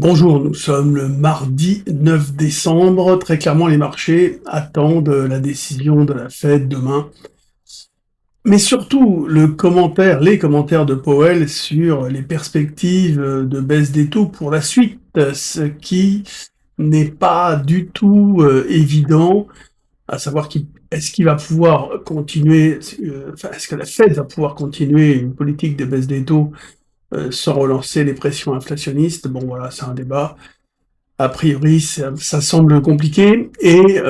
Bonjour, nous sommes le mardi 9 décembre. Très clairement, les marchés attendent la décision de la Fed demain. Mais surtout, les commentaires de Powell sur les perspectives de baisse des taux pour la suite, ce qui n'est pas du tout évident, à savoir est-ce qu'il va pouvoir continuer, est-ce que la Fed va pouvoir continuer une politique de baisse des taux sans relancer les pressions inflationnistes. Bon voilà, c'est un débat. A priori, ça semble compliqué et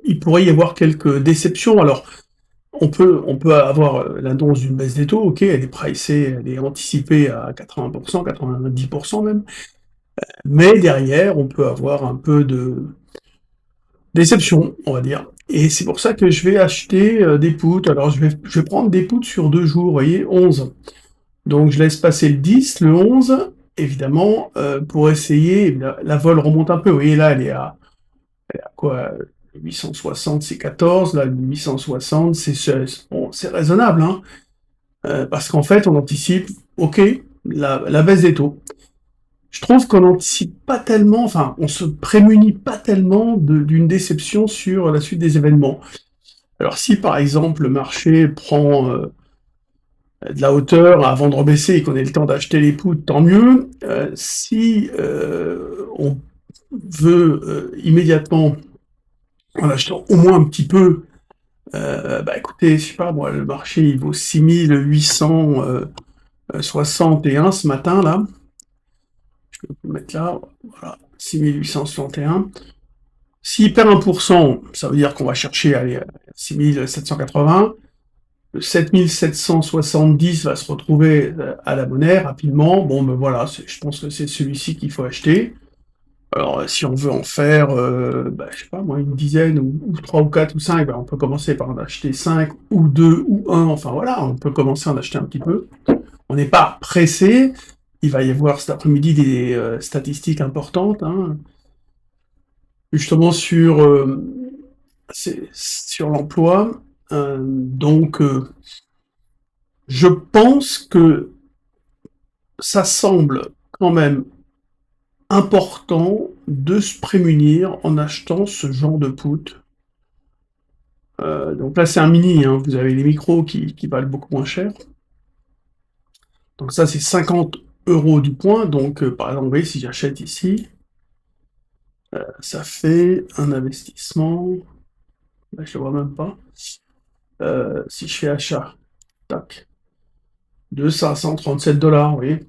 il pourrait y avoir quelques déceptions. Alors, on peut avoir l'annonce d'une baisse des taux, ok, elle est pricée, elle est anticipée à 80%, 90% même, mais derrière, on peut avoir un peu de déception, on va dire. Et c'est pour ça que je vais acheter des puts. Alors, je vais prendre des puts sur 2 jours, vous voyez, 11. Donc je laisse passer le 10, le 11, évidemment, pour essayer, la vol remonte un peu, vous voyez là, elle est à quoi 860, c'est 14, là, 860, bon, c'est raisonnable, hein, parce qu'en fait, on anticipe, ok, la baisse des taux. Je trouve qu'on n'anticipe pas tellement, enfin, on se prémunit pas tellement d'une déception sur la suite des événements. Alors si, par exemple, le marché prend de la hauteur avant de rebaisser et qu'on ait le temps d'acheter les puts, tant mieux. Si on veut immédiatement, en achetant au moins un petit peu, bah écoutez, je sais pas moi, le marché il vaut 6861 ce matin là, je peux le mettre là, voilà, 6861. S'il perd 1%, ça veut dire qu'on va chercher à 6780. Le 7770 va se retrouver à la monnaie rapidement. Bon, ben voilà, je pense que c'est celui-ci qu'il faut acheter. Alors, si on veut en faire, bah, je sais pas moi, une dizaine, ou 3 ou 4 ou 5, ben, on peut commencer par en acheter 5 ou 2 ou 1, enfin voilà, on peut commencer à en acheter un petit peu. On n'est pas pressé, il va y avoir cet après-midi des statistiques importantes, hein, justement sur l'emploi, donc je pense que ça semble quand même important de se prémunir en achetant ce genre de put. Donc là c'est un mini, hein, vous avez les micros qui valent beaucoup moins cher. Donc ça c'est 50 € du point, donc par exemple, vous voyez, si j'achète ici, ça fait un investissement, là, je le vois même pas, si je fais achat, tac, de 537 $, vous voyez,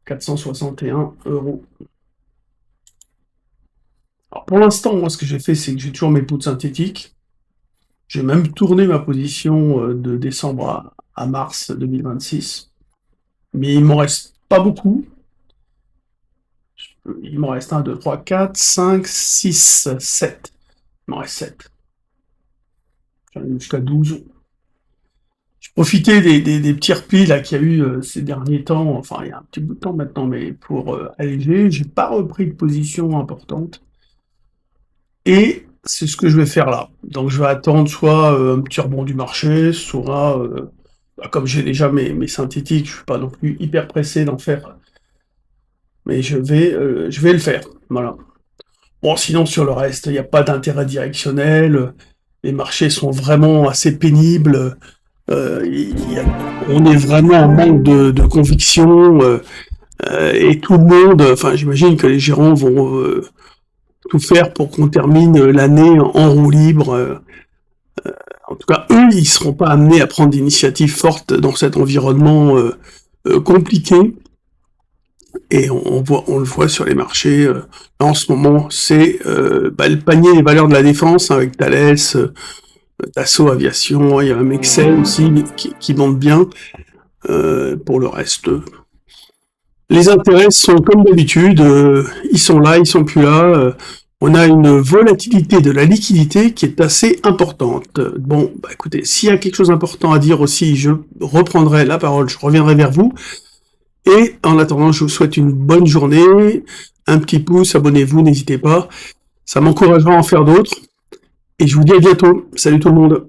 461 €. Alors pour l'instant, moi ce que j'ai fait, c'est que j'ai toujours mes puts synthétiques. J'ai même tourné ma position de décembre à mars 2026. Mais il m'en reste pas beaucoup. Il m'en reste 1, 2, 3, 4, 5, 6, 7. Il m'en reste 7. J'en ai jusqu'à 12. J'ai profité des petits replis là qu'il y a eu ces derniers temps, enfin il y a un petit bout de temps maintenant, mais pour alléger, j'ai pas repris de position importante. Et c'est ce que je vais faire là. Donc je vais attendre soit un petit rebond du marché, soit, bah, comme j'ai déjà mes synthétiques, je suis pas non plus hyper pressé d'en faire, mais je vais le faire, voilà. Bon, sinon sur le reste, il n'y a pas d'intérêt directionnel, les marchés sont vraiment assez pénibles, on est vraiment en manque de conviction, et tout le monde, enfin j'imagine que les gérants vont tout faire pour qu'on termine l'année en roue libre. En tout cas, eux, ils seront pas amenés à prendre d'initiatives fortes dans cet environnement compliqué. Et on le voit sur les marchés. Là, en ce moment, c'est le panier des valeurs de la défense, hein, avec Thales, Dassault Aviation, il y a un Excel aussi qui monte bien. Pour le reste, les intérêts sont comme d'habitude, ils sont là, ils sont plus là. On a une volatilité de la liquidité qui est assez importante. Bon, bah écoutez, s'il y a quelque chose d'important à dire aussi, je reprendrai la parole, je reviendrai vers vous. Et en attendant, je vous souhaite une bonne journée, un petit pouce, abonnez-vous, n'hésitez pas, ça m'encouragera à en faire d'autres. Et je vous dis à bientôt. Salut tout le monde.